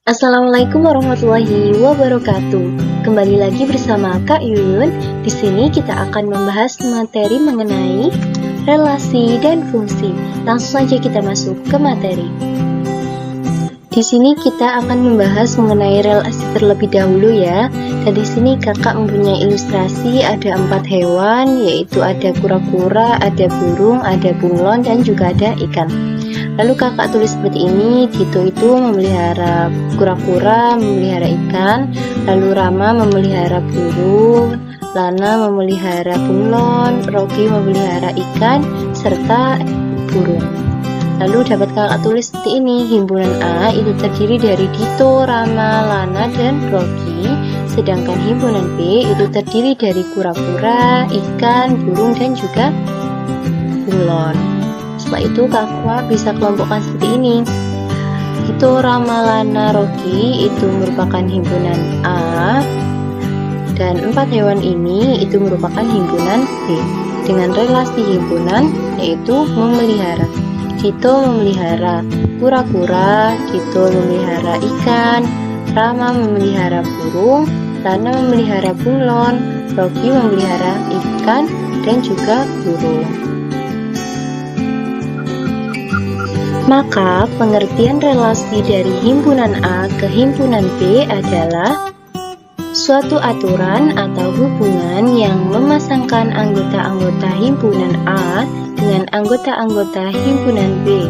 Assalamualaikum warahmatullahi wabarakatuh. Kembali lagi bersama Kak Yuyun. Di sini kita akan membahas materi mengenai relasi dan fungsi. Langsung saja kita masuk ke materi. Di sini kita akan membahas mengenai relasi terlebih dahulu ya. Dan di sini kakak mempunyai ilustrasi ada 4 hewan, yaitu ada kura-kura, ada burung, ada bunglon, dan juga ada ikan. Lalu kakak tulis seperti ini, Dito itu memelihara kura-kura, memelihara ikan, lalu Rama memelihara burung, Lana memelihara bunglon, Rogi memelihara ikan, serta burung. Lalu dapat kakak tulis seperti ini, himpunan A itu terdiri dari Dito, Rama, Lana, dan Rogi, sedangkan himpunan B itu terdiri dari kura-kura, ikan, burung, dan juga bunglon. Setelah itu kakak bisa kelompokkan seperti ini. Dito, Rama, Lana, Rogi itu merupakan himpunan A, dan 4 hewan ini itu merupakan himpunan B dengan relasi himpunan yaitu memelihara. Dito memelihara kura-kura, Dito memelihara ikan, Rama memelihara burung, Lana memelihara bunglon, Rogi memelihara ikan dan juga burung. Maka pengertian relasi dari himpunan A ke himpunan B adalah suatu aturan atau hubungan yang memasangkan anggota-anggota himpunan A dengan anggota-anggota himpunan B.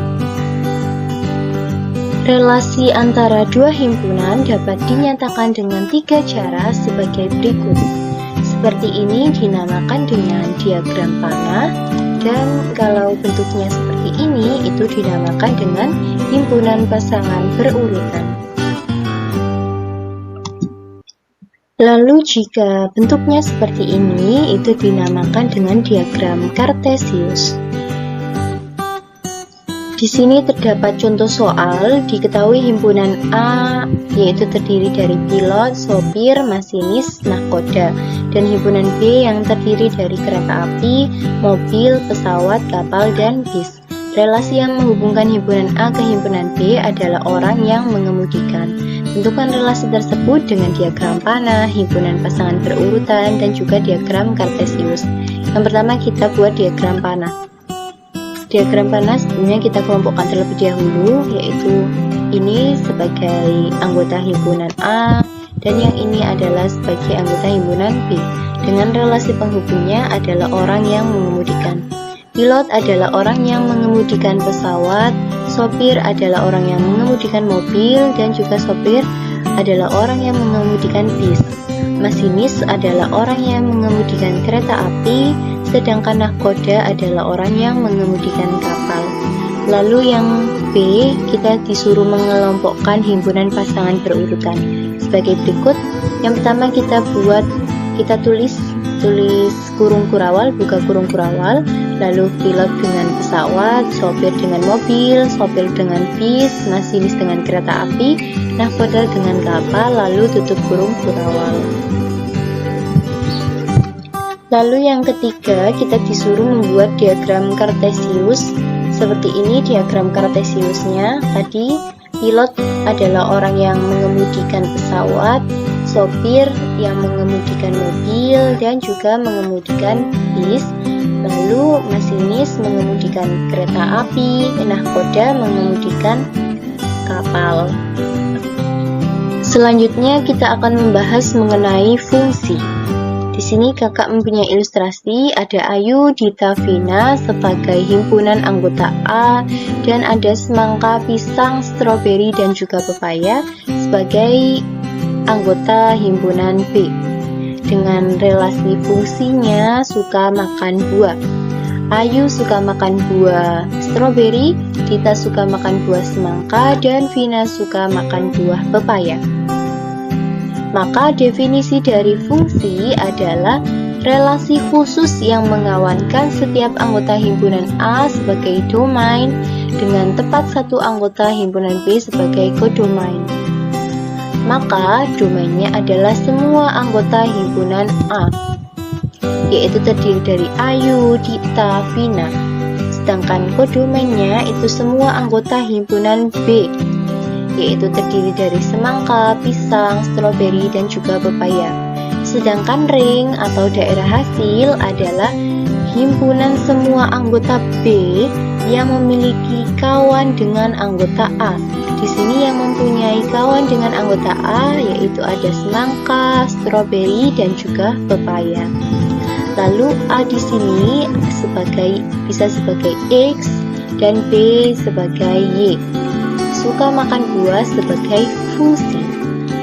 Relasi antara dua himpunan dapat dinyatakan dengan 3 cara sebagai berikut. Seperti ini dinamakan dengan diagram panah, dan kalau bentuknya seperti ini itu dinamakan dengan himpunan pasangan berurutan. Lalu jika bentuknya seperti ini itu dinamakan dengan diagram kartesius. Di sini terdapat contoh soal. Diketahui himpunan A yaitu terdiri dari pilot, sopir, masinis, nahkoda, dan himpunan B yang terdiri dari kereta api, mobil, pesawat, kapal, dan bis. Relasi yang menghubungkan himpunan A ke himpunan B adalah orang yang mengemudikan. Tentukan relasi tersebut dengan diagram panah, himpunan pasangan berurutan, dan juga diagram kartesius. Yang pertama kita buat diagram panah. Diagram panah sebelumnya kita kelompokkan terlebih dahulu, yaitu ini sebagai anggota himpunan A dan yang ini adalah sebagai anggota himpunan B. Dengan relasi penghubungnya adalah orang yang mengemudikan. Pilot adalah orang yang mengemudikan pesawat, sopir adalah orang yang mengemudikan mobil, dan juga sopir adalah orang yang mengemudikan bis. Masinis adalah orang yang mengemudikan kereta api, sedangkan nahkoda adalah orang yang mengemudikan kapal. Lalu yang B, kita disuruh mengelompokkan himpunan pasangan berurutan sebagai berikut. Yang pertama kita tulis kurung kurawal, buka kurung kurawal, lalu pilot dengan pesawat, sopir dengan mobil, sopir dengan bis, masinis dengan kereta api, nahkoda dengan kapal, lalu tutup kurung kurawal. Lalu yang ketiga, kita disuruh membuat diagram kartesius. Seperti ini diagram kartesiusnya. Tadi pilot adalah orang yang mengemudikan pesawat, sopir yang mengemudikan mobil dan juga mengemudikan bis, lalu masinis mengemudikan kereta api, nahkoda mengemudikan kapal. Selanjutnya kita akan membahas mengenai fungsi. Di sini kakak mempunyai ilustrasi, ada Ayu, Dita, Vina sebagai himpunan anggota A, dan ada semangka, pisang, stroberi, dan juga pepaya sebagai anggota himpunan B. Dengan relasi fungsinya suka makan buah. Ayu suka makan buah stroberi, Dita suka makan buah semangka, dan Vina suka makan buah pepaya. Maka definisi dari fungsi adalah relasi khusus yang mengawankan setiap anggota himpunan A sebagai domain dengan tepat satu anggota himpunan B sebagai kodomain. Maka domainnya adalah semua anggota himpunan A, yaitu terdiri dari Ayu, Dita, Vina. Sedangkan kodomainnya itu semua anggota himpunan B, yaitu terdiri dari semangka, pisang, stroberi, dan juga pepaya. Sedangkan ring atau daerah hasil adalah himpunan semua anggota B yang memiliki kawan dengan anggota A. Di sini yang mempunyai kawan dengan anggota A yaitu ada semangka, stroberi, dan juga pepaya. Lalu A di sini bisa sebagai X dan B sebagai Y. Suka makan buah sebagai fungsi.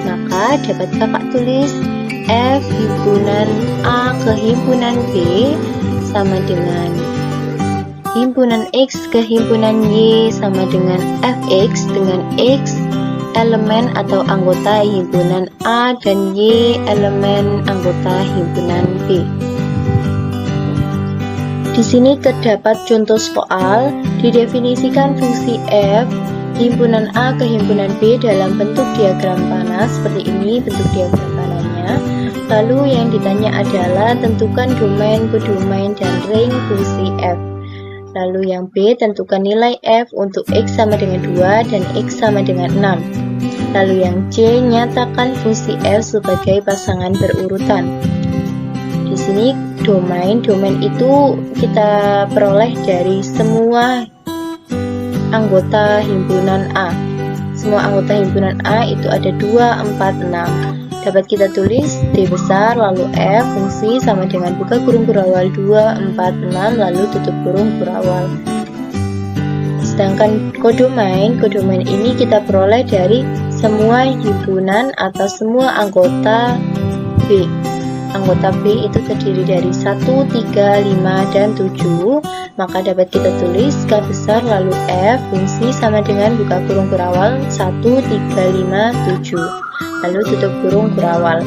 Maka dapat kakak tulis F himpunan A ke himpunan B sama dengan himpunan X ke himpunan Y sama dengan Fx dengan X elemen atau anggota himpunan A dan Y elemen anggota himpunan B. Di sini terdapat contoh soal, didefinisikan fungsi F himpunan A ke himpunan B dalam bentuk diagram panah seperti ini bentuk diagram panahnya. Lalu yang ditanya adalah tentukan domain, kodomain, dan ring fungsi F. Lalu yang B, tentukan nilai F untuk X sama dengan 2 dan X sama dengan 6. Lalu yang C, nyatakan fungsi F sebagai pasangan berurutan. Di sini domain itu kita peroleh dari semua anggota himpunan A. Semua anggota himpunan A itu ada 2, 4, 6. Dapat kita tulis D besar lalu F fungsi sama dengan buka kurung kurawal 2, 4, 6 lalu tutup kurung kurawal. Sedangkan kodomain ini kita peroleh dari semua himpunan atau semua anggota B. Anggota B itu terdiri dari 1, 3, 5, dan 7. Maka dapat kita tulis K besar lalu F fungsi sama dengan buka kurung kurawal 1, 3, 5, 7 lalu tutup kurung kurawal.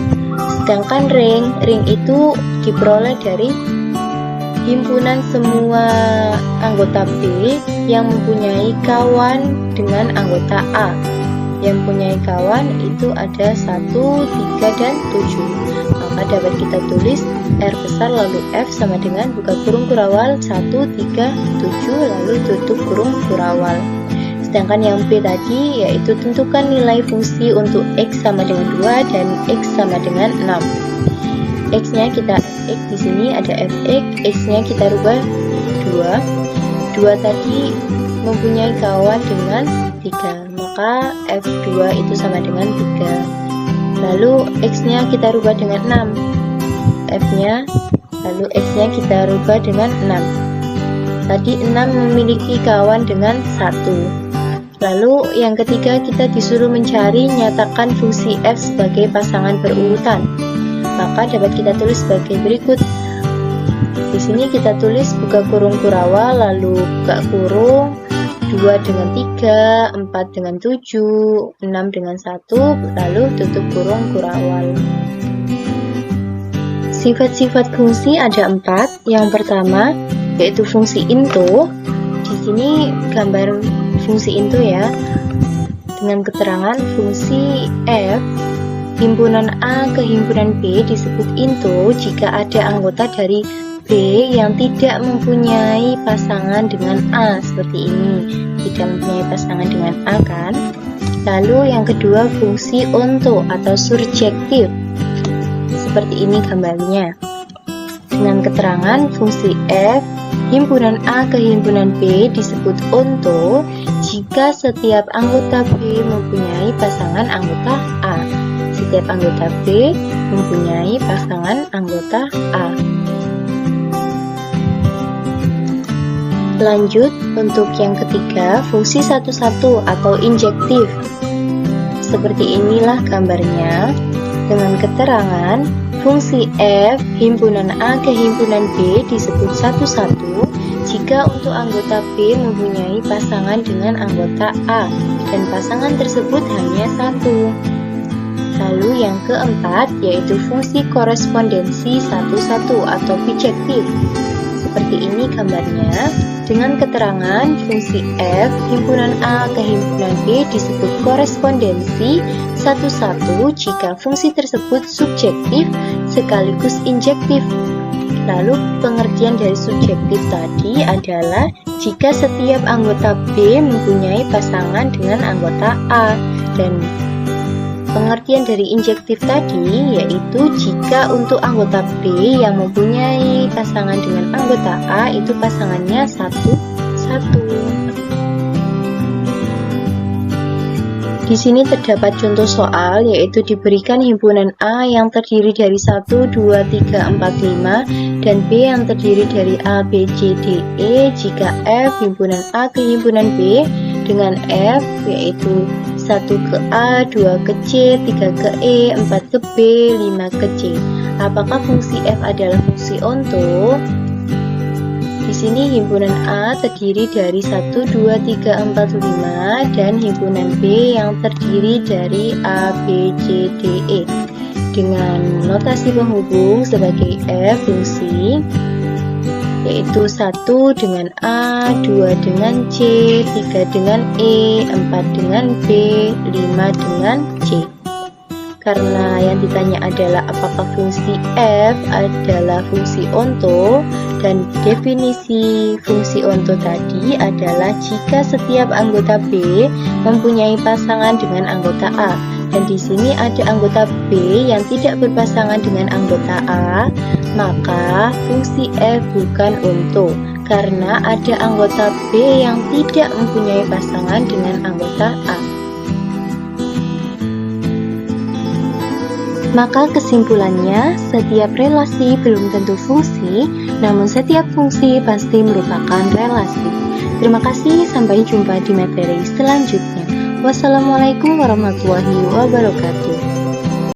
Sedangkan ring itu diperoleh dari himpunan semua anggota B yang mempunyai kawan dengan anggota A. Yang mempunyai kawan itu ada 1, 3, dan 7. Maka dapat kita tulis R besar lalu F sama dengan buka kurung kurawal 1, 3, 7 lalu tutup kurung kurawal. Sedangkan yang B tadi yaitu tentukan nilai fungsi untuk X sama dengan 2 dan X sama dengan 6. X-nya kita Fx di sini ada Fx, X-nya kita rubah 2. 2 tadi mempunyai kawan dengan 3, maka F2 itu sama dengan 3. Lalu X-nya kita rubah dengan 6. F-nya lalu X-nya kita rubah dengan 6. Tadi 6 memiliki kawan dengan 1. Lalu yang ketiga kita disuruh mencari nyatakan fungsi F sebagai pasangan berurutan. Maka dapat kita tulis sebagai berikut. Di sini kita tulis buka kurung kurawal lalu buka kurung 2 dengan 3, 4 dengan 7, 6 dengan 1 lalu tutup kurung kurawal. Sifat-sifat fungsi ada 4. Yang pertama yaitu fungsi into. Di sini gambar fungsi into ya, dengan keterangan fungsi F himpunan A ke himpunan B disebut into jika ada anggota dari B yang tidak mempunyai pasangan dengan A seperti ini, tidak mempunyai pasangan dengan A kan. Lalu yang kedua fungsi onto atau surjektif seperti ini gambarnya, dengan keterangan fungsi F himpunan A ke himpunan B disebut onto jika setiap anggota B mempunyai pasangan anggota A. Setiap anggota B mempunyai pasangan anggota A. Lanjut untuk yang ketiga, fungsi satu-satu atau injektif. Seperti inilah gambarnya dengan keterangan fungsi F himpunan A ke himpunan B disebut satu-satu jika untuk anggota B mempunyai pasangan dengan anggota A dan pasangan tersebut hanya satu. Lalu yang keempat yaitu fungsi korespondensi satu-satu atau bijektif. Seperti ini gambarnya dengan keterangan fungsi F himpunan A ke himpunan B disebut korespondensi satu-satu jika fungsi tersebut subjektif sekaligus injektif. Lalu pengertian dari subjektif tadi adalah jika setiap anggota B mempunyai pasangan dengan anggota A, dan pengertian dari injektif tadi yaitu jika untuk anggota B yang mempunyai pasangan dengan anggota A itu pasangannya satu. Di sini terdapat contoh soal, yaitu diberikan himpunan A yang terdiri dari 1, 2, 3, 4, 5 dan B yang terdiri dari A, B, C, D, E jika F himpunan A ke himpunan B dengan F yaitu 1 ke A, 2 ke C, 3 ke E, 4 ke B, 5 ke C. Apakah fungsi F adalah fungsi onto? Di sini himpunan A terdiri dari 1, 2, 3, 4, 5 dan himpunan B yang terdiri dari A, B, C, D, E dengan notasi penghubung sebagai F fungsi yaitu 1 dengan A, 2 dengan C, 3 dengan E, 4 dengan B, 5 dengan C. Karena yang ditanya adalah apakah fungsi F adalah fungsi onto, dan definisi fungsi onto tadi adalah jika setiap anggota B mempunyai pasangan dengan anggota A. Dan di sini ada anggota B yang tidak berpasangan dengan anggota A, maka fungsi F bukan onto karena ada anggota B yang tidak mempunyai pasangan dengan anggota A. Maka kesimpulannya, setiap relasi belum tentu fungsi, namun setiap fungsi pasti merupakan relasi. Terima kasih, sampai jumpa di materi selanjutnya. Wassalamualaikum warahmatullahi wabarakatuh.